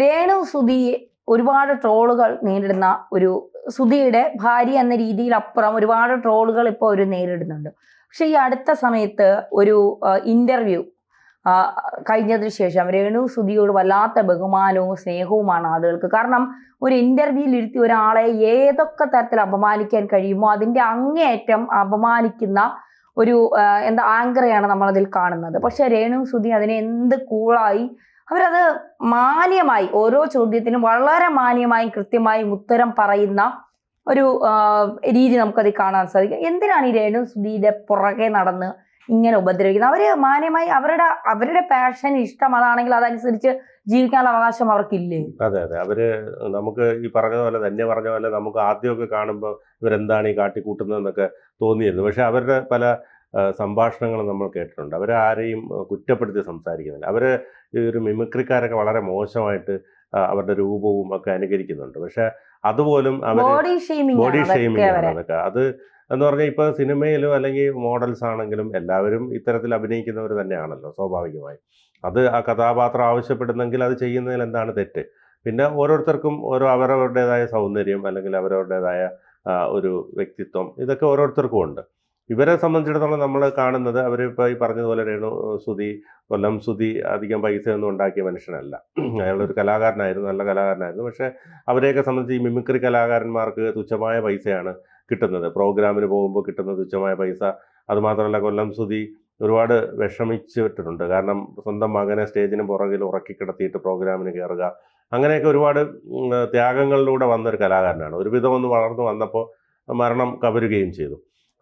രേണു സുധി ഒരുപാട് ട്രോളുകൾ നേരിടുന്ന ഒരു സുധിയുടെ ഭാര്യ എന്ന രീതിയിൽ അപ്പുറം ഒരുപാട് ട്രോളുകൾ ഇപ്പോൾ അവർ നേരിടുന്നുണ്ട്. പക്ഷെ ഈ അടുത്ത സമയത്ത് ഒരു ഇന്റർവ്യൂ കഴിഞ്ഞതിന് ശേഷം രേണു സുധിയോട് വല്ലാത്ത ബഹുമാനവും സ്നേഹവുമാണ് ആളുകൾക്ക്. കാരണം ഒരു ഇന്റർവ്യൂവിൽ ഇരുത്തി ഒരാളെ ഏതൊക്കെ തരത്തിൽ അപമാനിക്കാൻ കഴിയുമോ അതിന്റെ അങ്ങേയറ്റം അപമാനിക്കുന്ന ഒരു ആങ്കറെയാണ് നമ്മളതിൽ കാണുന്നത്. പക്ഷെ രേണു സുധി അതിനെ എന്ത് കൂളായി അവരത് മാന്യമായി ഓരോ ചോദ്യത്തിനും വളരെ മാന്യമായും കൃത്യമായും ഉത്തരം പറയുന്ന ഒരു രീതി നമുക്കത് കാണാൻ സാധിക്കും. എന്തിനാണ് ഈ രേണു സുധിയുടെ പുറകെ നടന്ന് ഇങ്ങനെ ഉപദ്രവിക്കുന്നത്? അവര് മാന്യമായി അവരുടെ പാഷൻ ഇഷ്ടം അതാണെങ്കിൽ അതനുസരിച്ച് ജീവിക്കാനുള്ള അവകാശം അവർക്കില്ലേ? അതെ അതെ, അവര് നമുക്ക് ഈ പറഞ്ഞ പോലെ നമുക്ക് ആദ്യമൊക്കെ കാണുമ്പോൾ ഇവരെന്താണ് ഈ കാട്ടിക്കൂട്ടുന്നതെന്നൊക്കെ തോന്നിയിരുന്നു. പക്ഷെ അവരുടെ പല സംഭാഷണങ്ങളും നമ്മൾ കേട്ടിട്ടുണ്ട്. അവരാരെയും കുറ്റപ്പെടുത്തി സംസാരിക്കുന്നില്ല. അവര് ഒരു മിമിക്രിക്കാരൊക്കെ വളരെ മോശമായിട്ട് അവരുടെ രൂപവും ഒക്കെ അനുകരിക്കുന്നുണ്ട്. പക്ഷെ അതുപോലും അവർ ബോഡി ഷെയ്മിങ് ആണ് അതൊക്കെ. അത് എന്ന് പറഞ്ഞാൽ ഇപ്പോൾ സിനിമയിലും അല്ലെങ്കിൽ മോഡൽസ് ആണെങ്കിലും എല്ലാവരും ഇത്തരത്തിൽ അഭിനയിക്കുന്നവർ തന്നെയാണല്ലോ സ്വാഭാവികമായി. അത് ആ കഥാപാത്രം ആവശ്യപ്പെടുന്നെങ്കിൽ അത് ചെയ്യുന്നതിൽ എന്താണ് തെറ്റ്? പിന്നെ ഓരോരുത്തർക്കും അവരവരുടേതായ സൗന്ദര്യം അല്ലെങ്കിൽ അവരവരുടേതായ ഒരു വ്യക്തിത്വം ഇതൊക്കെ ഓരോരുത്തർക്കും ഉണ്ട്. ഇവരെ സംബന്ധിച്ചിടത്തോളം നമ്മൾ കാണുന്നത് അവരിപ്പോൾ ഈ പറഞ്ഞതുപോലെ കൊല്ലം സുധി അധികം പൈസയൊന്നും ഉണ്ടാക്കിയ മനുഷ്യനല്ല. അയാളൊരു കലാകാരനായിരുന്നു, നല്ല കലാകാരനായിരുന്നു. പക്ഷേ അവരെയൊക്കെ സംബന്ധിച്ച് ഈ മിമിക്രി കലാകാരന്മാർക്ക് തുച്ഛമായ പൈസയാണ് കിട്ടുന്നത്. പ്രോഗ്രാമിന് പോകുമ്പോൾ കിട്ടുന്ന തുച്ഛമായ പൈസ. അതുമാത്രമല്ല കൊല്ലം സുധി ഒരുപാട് വിഷമിച്ചിട്ടുണ്ട്. കാരണം സ്വന്തം മകനെ സ്റ്റേജിന് പുറകിൽ ഉറക്കിക്കിടത്തിയിട്ട് പ്രോഗ്രാമിന് കയറുക, അങ്ങനെയൊക്കെ ഒരുപാട് ത്യാഗങ്ങളിലൂടെ വന്നൊരു കലാകാരനാണ്. ഒരുവിധം ഒന്ന് വളർന്നു വന്നപ്പോൾ മരണം കവരുകയും ചെയ്തു.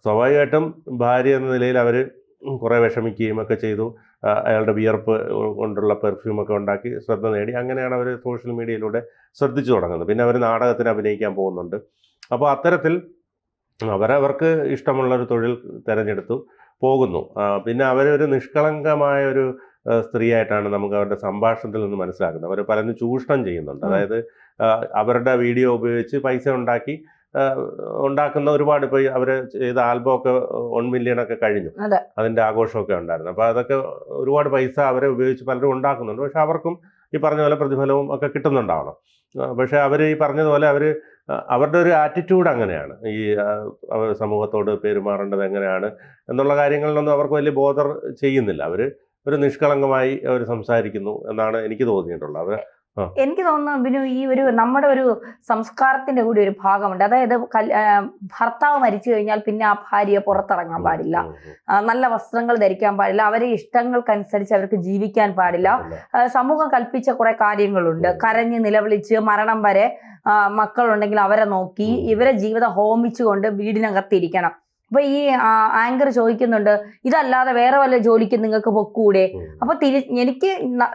സ്വാഭാവികമായിട്ടും ഭാര്യ എന്ന നിലയിൽ അവർ കുറേ വിഷമിക്കുകയും ഒക്കെ ചെയ്തു. അയാളുടെ വിയർപ്പ് കൊണ്ടുള്ള പെർഫ്യൂമൊക്കെ ഉണ്ടാക്കി ശ്രദ്ധ നേടി. അങ്ങനെയാണ് അവർ സോഷ്യൽ മീഡിയയിലൂടെ ശ്രദ്ധിച്ചു തുടങ്ങുന്നത്. പിന്നെ അവർ നാടകത്തിന് അഭിനയിക്കാൻ പോകുന്നുണ്ട്. അപ്പോൾ അത്തരത്തിൽ അവരവർക്ക് ഇഷ്ടമുള്ളൊരു തൊഴിൽ തിരഞ്ഞെടുത്തു പോകുന്നു. പിന്നെ അവരൊരു നിഷ്കളങ്കമായ ഒരു സ്ത്രീയായിട്ടാണ് നമുക്ക് അവരുടെ സംഭാഷണത്തിൽ നിന്ന് മനസ്സിലാക്കുന്നത്. അവർ പലരും ചൂഷണം ചെയ്യുന്നുണ്ട്. അതായത് അവരുടെ വീഡിയോ ഉപയോഗിച്ച് പൈസ ഉണ്ടാക്കുന്ന ഒരുപാട്. ഇപ്പോൾ അവർ ചെയ്ത ആൽബമൊക്കെ 1 മില്യൺ ഒക്കെ കഴിഞ്ഞു. അതിൻ്റെ ആഘോഷമൊക്കെ ഉണ്ടായിരുന്നു. അപ്പോൾ അതൊക്കെ ഒരുപാട് പൈസ അവരെ ഉപയോഗിച്ച് പലരും ഉണ്ടാക്കുന്നുണ്ട്. പക്ഷെ അവർക്കും ഈ പറഞ്ഞ പോലെ പ്രതിഫലവും ഒക്കെ കിട്ടുന്നുണ്ടാവണം. പക്ഷെ അവർ ഈ പറഞ്ഞതുപോലെ അവരുടെ ഒരു ആറ്റിറ്റ്യൂഡ് അങ്ങനെയാണ്. ഈ സമൂഹത്തോട് പെരുമാറേണ്ടത് എങ്ങനെയാണ് എന്നുള്ള കാര്യങ്ങളിലൊന്നും അവർക്ക് വലിയ ബോധർ ചെയ്യുന്നില്ല. അവർ ഒരു നിഷ്കളങ്കമായി അവർ സംസാരിക്കുന്നു എന്നാണ് എനിക്ക് തോന്നിയിട്ടുള്ളത്. എനിക്ക് തോന്നുന്നു ബിനു, ഈ നമ്മുടെ ഒരു സംസ്കാരത്തിന്റെ കൂടി ഒരു ഭാഗമുണ്ട്. അതായത് ഭർത്താവ് മരിച്ചു കഴിഞ്ഞാൽ പിന്നെ ആ ഭാര്യയെ പുറത്തിറങ്ങാൻ പാടില്ല, നല്ല വസ്ത്രങ്ങൾ ധരിക്കാൻ പാടില്ല, അവരെ ഇഷ്ടങ്ങൾക്കനുസരിച്ച് അവർക്ക് ജീവിക്കാൻ പാടില്ല. സമൂഹം കൽപ്പിച്ച കുറെ കാര്യങ്ങളുണ്ട്. കരഞ്ഞ് നിലവിളിച്ച് മരണം വരെ മക്കളുണ്ടെങ്കിൽ അവരെ നോക്കി ഇവരെ ജീവിതം ഹോമിച്ചുകൊണ്ട് വീടിനകത്തിരിക്കണം. അപ്പൊ ഈ ആങ്കർ ചോദിക്കുന്നുണ്ട്, ഇതല്ലാതെ വേറെ വല്ല ജോലിക്ക് നിങ്ങൾക്ക് പൊക്കൂടെ? അപ്പൊ എനിക്ക്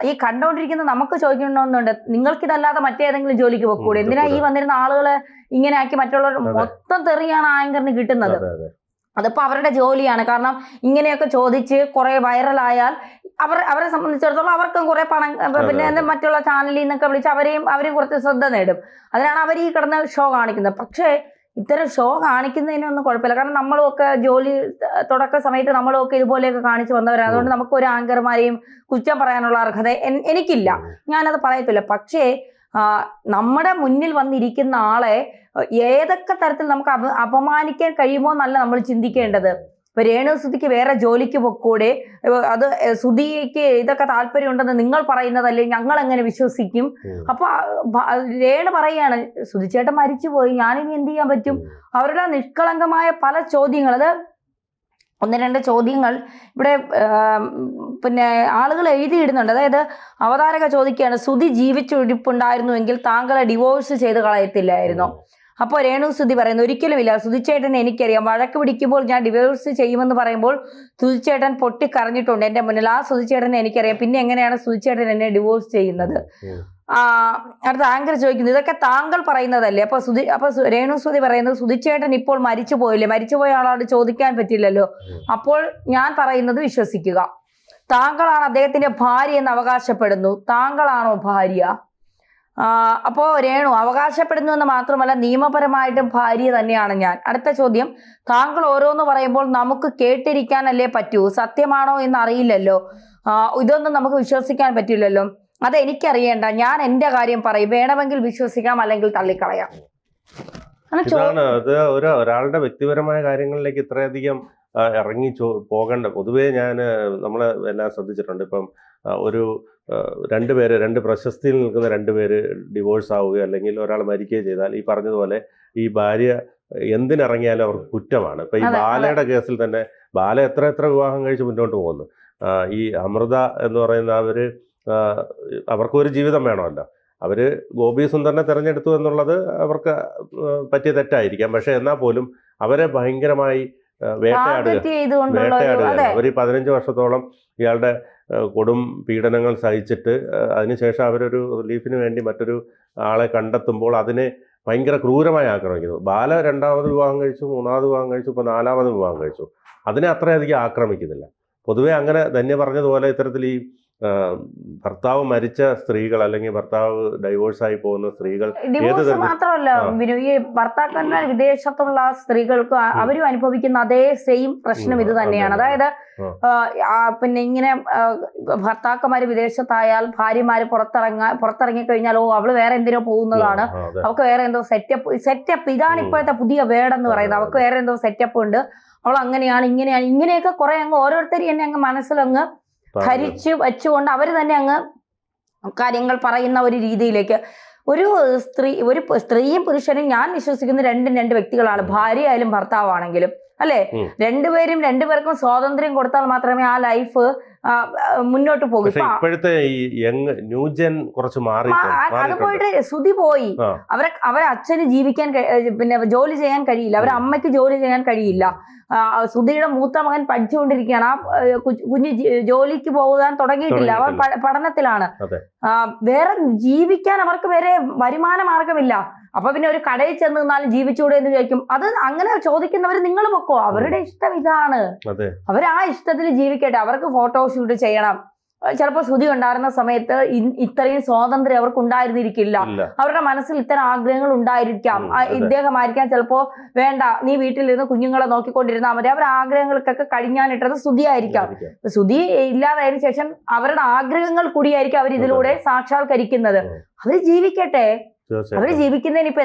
ഈ കണ്ടോണ്ടിരിക്കുന്ന നമുക്ക് ചോദിക്കണമെന്നുണ്ട്, നിങ്ങൾക്കിതല്ലാതെ മറ്റേതെങ്കിലും ജോലിക്ക് പൊക്കൂടെ? എന്തിനാ ഈ വന്നിരുന്ന ആളുകളെ ഇങ്ങനെ ആക്കി മറ്റുള്ളവർ മൊത്തം തെറിയാണ് ആങ്കറിന് കിട്ടുന്നത്. അതിപ്പോ അവരുടെ ജോലിയാണ്. കാരണം ഇങ്ങനെയൊക്കെ ചോദിച്ച് കുറെ വൈറലായാൽ അവരെ സംബന്ധിച്ചിടത്തോളം അവർക്കും കുറെ പണം, പിന്നെ മറ്റുള്ള ചാനലിൽ നിന്നൊക്കെ വിളിച്ച് അവരെയും കുറച്ച് ശ്രദ്ധ നേടും. അതിനാണ് അവർ ഈ കിടന്ന് ഷോ കാണിക്കുന്നത്. പക്ഷേ ഇത്തരം ഷോ കാണിക്കുന്നതിനൊന്നും കുഴപ്പമില്ല. കാരണം നമ്മളൊക്കെ ജോലി തുടക്ക സമയത്ത് നമ്മളൊക്കെ ഇതുപോലെയൊക്കെ കാണിച്ചു വന്നവരാണ്. അതുകൊണ്ട് നമുക്ക് ഒരു ആങ്കർമാരെയും കുറ്റം പറയാനുള്ള അർഹത എനിക്കില്ല, ഞാനത് പറയത്തില്ല. പക്ഷേ നമ്മുടെ മുന്നിൽ വന്നിരിക്കുന്ന ആളെ ഏതൊക്കെ തരത്തിൽ നമുക്ക് അപമാനിക്കാൻ കഴിയുമോ എന്നല്ല നമ്മൾ ചിന്തിക്കേണ്ടത്. ഇപ്പൊ രേണു സുധിക്ക് വേറെ ജോലിക്ക് പൊക്കൂടെ? അത് സുധിക്ക് ഇതൊക്കെ താല്പര്യം ഉണ്ടെന്ന് നിങ്ങൾ പറയുന്നതല്ലേ, ഞങ്ങൾ എങ്ങനെ വിശ്വസിക്കും? അപ്പൊ രേണു പറയാണ്, സുധിച്ചേട്ടൻ മരിച്ചുപോയി, ഞാനിനി എന്ത് ചെയ്യാൻ പറ്റും? അവരുടെ നിഷ്കളങ്കമായ പല ചോദ്യങ്ങൾ, അത് 1-2 ചോദ്യങ്ങൾ ഇവിടെ പിന്നെ ആളുകൾ എഴുതിയിടുന്നുണ്ട്. അതായത് അവതാരക ചോദിക്കുകയാണ്, സുധി ജീവിച്ചിരിപ്പുണ്ടായിരുന്നുവെങ്കിൽ താങ്കളെ ഡിവോഴ്സ് ചെയ്ത് കളയത്തില്ലായിരുന്നോ? അപ്പോൾ രേണു സുധി പറയുന്നു, ഒരിക്കലുമില്ല, സുധിച്ചേട്ടനെ എനിക്കറിയാം. വഴക്ക് പിടിക്കുമ്പോൾ ഞാൻ ഡിവോഴ്സ് ചെയ്യുമെന്ന് പറയുമ്പോൾ സുധിച്ചേട്ടൻ പൊട്ടിക്കരഞ്ഞിട്ടുണ്ട് എൻ്റെ മുന്നിൽ. ആ സുധിച്ചേട്ടനെ എനിക്കറിയാം, പിന്നെ എങ്ങനെയാണ് സുധിച്ചേട്ടൻ എന്നെ ഡിവോഴ്സ് ചെയ്യുന്നത്? അടുത്ത ആങ്കർ ചോദിക്കുന്നു, ഇതൊക്കെ താങ്കൾ പറയുന്നതല്ലേ? അപ്പൊ രേണു സുധി പറയുന്നത്, സുധിച്ചേട്ടൻ ഇപ്പോൾ മരിച്ചു പോയില്ലേ? മരിച്ചുപോയ ആളോട് ചോദിക്കാൻ പറ്റില്ലല്ലോ. അപ്പോൾ ഞാൻ പറയുന്നത് വിശ്വസിക്കുക. താങ്കളാണ് അദ്ദേഹത്തിന്റെ ഭാര്യ എന്ന് അവകാശപ്പെടുന്നു, താങ്കളാണോ ഭാര്യ? അപ്പോൾ രേണു അവകാശപ്പെടുന്നു എന്ന് മാത്രമല്ല, നിയമപരമായിട്ടും ഭാര്യ തന്നെയാണ് ഞാൻ. അടുത്ത ചോദ്യം, താങ്കൾ ഓരോന്ന് പറയുമ്പോൾ നമുക്ക് കേട്ടിരിക്കാനല്ലേ പറ്റൂ, സത്യമാണോ എന്ന് അറിയില്ലല്ലോ, ഇതൊന്നും നമുക്ക് വിശ്വസിക്കാൻ പറ്റില്ലല്ലോ. അത് എനിക്കറിയണ്ട, ഞാൻ എന്റെ കാര്യം പറയും, വേണമെങ്കിൽ വിശ്വസിക്കാം അല്ലെങ്കിൽ തള്ളിക്കളയാം. ഇതാണ് അത് ഒരാളുടെ വ്യക്തിപരമായ കാര്യങ്ങളിലേക്ക് ഇത്രയധികം ഇറങ്ങി പോകേണ്ട. പൊതുവേ നമ്മൾ എല്ലാം ശ്രദ്ധിച്ചിട്ടുണ്ട്. ഇപ്പം രണ്ട് പ്രശസ്തിയിൽ നിൽക്കുന്ന രണ്ടുപേര് ഡിവോഴ്സ് ആവുകയോ അല്ലെങ്കിൽ ഒരാൾ മരിക്കുകയോ ചെയ്താൽ ഈ പറഞ്ഞതുപോലെ ഈ ഭാര്യ എന്തിനിറങ്ങിയാലും അവർക്ക് കുറ്റമാണ്. ഇപ്പം ഈ ബാലയുടെ കേസിൽ തന്നെ ബാല എത്ര വിവാഹം കഴിച്ച് മുന്നോട്ട് പോകുന്നു. ഈ അമൃത എന്ന് പറയുന്ന അവർക്കൊരു ജീവിതം വേണമല്ലോ. അവർ ഗോപി സുന്ദറിനെ തിരഞ്ഞെടുത്തു എന്നുള്ളത് അവർക്ക് പറ്റിയ തെറ്റായിരിക്കാം. പക്ഷെ എന്നാൽ പോലും അവരെ ഭയങ്കരമായി വേട്ടയാടുക. അവർ 15 വർഷത്തോളം ഇയാളുടെ കൊടും പീഡനങ്ങൾ സഹിച്ചിട്ട് അതിനുശേഷം അവരൊരു റിലീഫിന് വേണ്ടി മറ്റൊരു ആളെ കണ്ടെത്തുമ്പോൾ അതിനെ ഭയങ്കര ക്രൂരമായി ആക്രമിക്കുന്നു. ബാല 2ാമത് വിവാഹം കഴിച്ചു, 3ാമത് വിവാഹം കഴിച്ചു, ഇപ്പോൾ 4ാമത് വിവാഹം കഴിച്ചു. അതിനെ അത്രയധികം ആക്രമിക്കുന്നില്ല. പൊതുവെ അങ്ങനെ ധന്യ പറഞ്ഞതുപോലെ ഇത്തരത്തിൽ ഈ ഭർത്താവ് മരിച്ച സ്ത്രീകൾ അല്ലെങ്കിൽ ഭർത്താവ് ഡൈവോഴ്സായി പോകുന്ന സ്ത്രീകൾ, ഡിവോഴ്സ് മാത്രമല്ല ഈ ഭർത്താക്കന്മാർ വിദേശത്തുള്ള സ്ത്രീകൾക്ക് അവരും അനുഭവിക്കുന്ന അതേ സെയിം പ്രശ്നം ഇത് തന്നെയാണ്. അതായത് പിന്നെ ഇങ്ങനെ ഭർത്താക്കന്മാര് വിദേശത്തായാൽ ഭാര്യമാര് പുറത്തിറങ്ങി കഴിഞ്ഞാൽ അവള് വേറെ എന്തിനോ പോകുന്നതാണ്, അവൾക്ക് വേറെ എന്തോ സെറ്റപ്പ് ഇതാണ് ഇപ്പോഴത്തെ പുതിയ വേർഡെന്ന് പറയുന്നത്. അവൾക്ക് വേറെ എന്തോ സെറ്റപ്പ് ഉണ്ട്, അവൾ അങ്ങനെയാണ് ഇങ്ങനെയൊക്കെ കുറെ അങ്ങ് ഓരോരുത്തരും എന്നെ അങ്ങ് മനസ്സിലങ്ങ് ധരിച്ച് വെച്ചുകൊണ്ട് അവർ തന്നെ അങ്ങ് കാര്യങ്ങൾ പറയുന്ന ഒരു രീതിയിലേക്ക് ഒരു സ്ത്രീയും പുരുഷനും ഞാൻ വിശ്വസിക്കുന്ന രണ്ട് വ്യക്തികളാണ്. ഭാര്യ ആയാലും ഭർത്താവാണെങ്കിലും അല്ലെ, രണ്ടുപേർക്കും സ്വാതന്ത്ര്യം കൊടുത്താൽ മാത്രമേ ആ ലൈഫ് മുന്നോട്ട് പോകും. ഇപ്പോഴത്തെ ഈ യങ് ന്യൂജൻ കുറച്ച് അത് പോയിട്ട് ശ്രുതി പോയി. അവരെ അച്ഛന് ജീവിക്കാൻ പിന്നെ ജോലി ചെയ്യാൻ കഴിയില്ല, അവരെ അമ്മയ്ക്ക് ജോലി ചെയ്യാൻ കഴിയില്ല. ശ്രുതിയുടെ മൂത്ത മകൻ പഠിച്ചുകൊണ്ടിരിക്കുകയാണ്, കുഞ്ഞ് ജോലിക്ക് പോകാൻ തുടങ്ങിയിട്ടില്ല, അവർ പഠനത്തിലാണ്. വേറെ ജീവിക്കാൻ അവർക്ക് വേറെ വരുമാന മാർഗമില്ല. അപ്പൊ പിന്നെ ഒരു കടയിൽ ചെന്ന് നിന്നാലും ജീവിച്ചുകൂടെ എന്ന് ചോദിക്കും. അത് അങ്ങനെ ചോദിക്കുന്നവർ നിങ്ങൾ പൊക്കോ, അവരുടെ ഇഷ്ടം ഇതാണ്, അവർ ആ ഇഷ്ടത്തിൽ ജീവിക്കട്ടെ. അവർക്ക് ഫോട്ടോഷൂട്ട് ചെയ്യണം. ചിലപ്പോൾ ശ്രുതി ഉണ്ടായിരുന്ന സമയത്ത് ഇത്രയും സ്വാതന്ത്ര്യം അവർക്ക് ഉണ്ടായിരുന്നിരിക്കില്ല, അവരുടെ മനസ്സിൽ ഇത്തരം ആഗ്രഹങ്ങൾ ഉണ്ടായിരിക്കാം. ഇദ്ദേഹമായിരിക്കാം ചിലപ്പോ വേണ്ട നീ വീട്ടിലിരുന്ന് കുഞ്ഞുങ്ങളെ നോക്കിക്കൊണ്ടിരുന്നാൽ മതി, അവരുടെ ആഗ്രഹങ്ങൾക്കൊക്കെ കഴിഞ്ഞാനിട്ടത് ശ്രുതിയായിരിക്കാം. ശ്രുതി ഇല്ലാതായതിനു ശേഷം അവരുടെ ആഗ്രഹങ്ങൾ കൂടിയായിരിക്കും അവർ ഇതിലൂടെ സാക്ഷാത്കരിക്കുന്നത്. അവര് ജീവിക്കട്ടെ, അവര് ജീവിക്കുന്നതിന് ഇപ്പൊ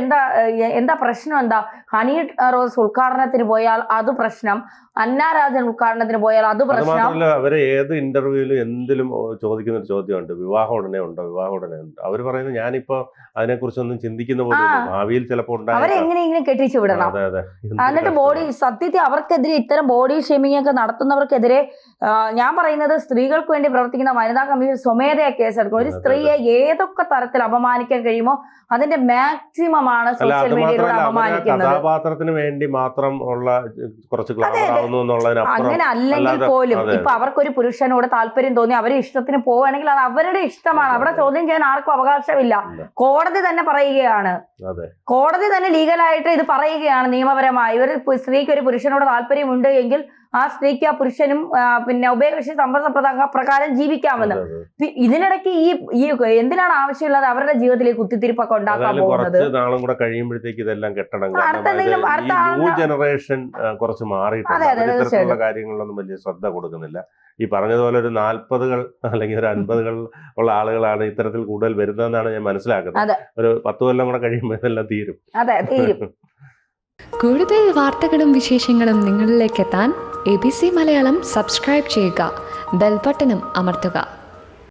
എന്താ പ്രശ്നം? ഹണി റോസ് ഉദ്ഘാടനത്തിന് പോയാൽ അത് പ്രശ്നം, അന്നാരാജൻ ഉദ്ഘാടനത്തിന് പോയാൽ അത് പ്രശ്നം. അവര് ഏത് ഇന്റർവ്യൂവിലും എന്തിലും ചോദിക്കുന്ന ഒരു ചോദ്യമുണ്ട്, വിവാഹം ഉടനെ ഉണ്ടോ? അവര് പറയുന്നത് ഞാനിപ്പോ അതിനെക്കുറിച്ചൊന്നും ചിന്തിക്കുന്ന പോലെ ഭാവിയിൽ ചിലപ്പോൾ അവരെങ്ങനെയെങ്കിലും കെട്ടിച്ചു വിടണം. എന്നിട്ട് സത്യത്തിൽ അവർക്കെതിരെ ഇത്തരം ബോഡി ഷേമിംഗ് ഒക്കെ നടത്തുന്നവർക്കെതിരെ ഞാൻ പറയുന്നത് സ്ത്രീകൾക്ക് വേണ്ടി പ്രവർത്തിക്കുന്ന വനിതാ കമ്മീഷൻ സ്വമേധയാ കേസെടുക്കും. ഒരു സ്ത്രീയെ ഏതൊക്കെ തരത്തിൽ അപമാനിക്കാൻ കഴിയുമോ അതിന്റെ മാക്സിമം ആണ് സോഷ്യൽ മീഡിയയിലൂടെ അപമാനിക്കുന്നത്. കഥാപാത്രത്തിന് വേണ്ടി മാത്രം ഉള്ള കുറച്ച് അങ്ങനെ അല്ലെങ്കിൽ പോലും ഇപ്പൊ അവർക്കൊരു പുരുഷനോട് താല്പര്യം തോന്നി അവര് ഇഷ്ടത്തിന് പോവുകയാണെങ്കിൽ അത് അവരുടെ ഇഷ്ടമാണ്, അവിടെ ചോദ്യം ചെയ്യാൻ ആർക്കും അവകാശമില്ല. കോടതി തന്നെ പറയുകയാണ്, കോടതി തന്നെ ലീഗലായിട്ട് ഇത് പറയുകയാണ് നിയമപരമായി. ഒരു സ്ത്രീക്ക് ഒരു പുരുഷനോട് താല്പര്യമുണ്ട് എങ്കിൽ ആ സ്ത്രീക്ക് ആ പുരുഷനും പിന്നെ ഉഭയകക്ഷി സമ്മത പ്രകാരം ജീവിക്കാമെന്ന്. ഇതിനിടയ്ക്ക് ഈ എന്തിനാണ് ആവശ്യമില്ലാതെ അവരുടെ ജീവിതത്തിൽ കുത്തിത്തിരിപ്പൊക്കെ ഉണ്ടാക്കാൻ പോകുന്നത്? നാളും കൂടെ കഴിയുമ്പോഴത്തേക്ക് ഇതെല്ലാം ജനറേഷൻ കുറച്ച് മാറിയിട്ടുള്ള കാര്യങ്ങളിലൊന്നും വലിയ ശ്രദ്ധ കൊടുക്കുന്നില്ല. ഈ പറഞ്ഞതുപോലെ ഒരു 40കൾ അല്ലെങ്കിൽ ഒരു 50കൾ ഉള്ള ആളുകളാണ് ഇത്തരത്തിൽ കൂടുതൽ വരുന്നതെന്നാണ് ഞാൻ മനസ്സിലാക്കുന്നത്. ഒരു 10 കൊല്ലം കൂടെ കഴിയുമ്പോൾ ഇതെല്ലാം തീരും. കൂടുതൽ വാർത്തകളും വിശേഷങ്ങളും നിങ്ങളിലേക്ക് എത്താൻ ABC മലയാളം സബ്സ്ക്രൈബ് ചെയ്യുക, ബെൽ ബട്ടണും അമർത്തുക.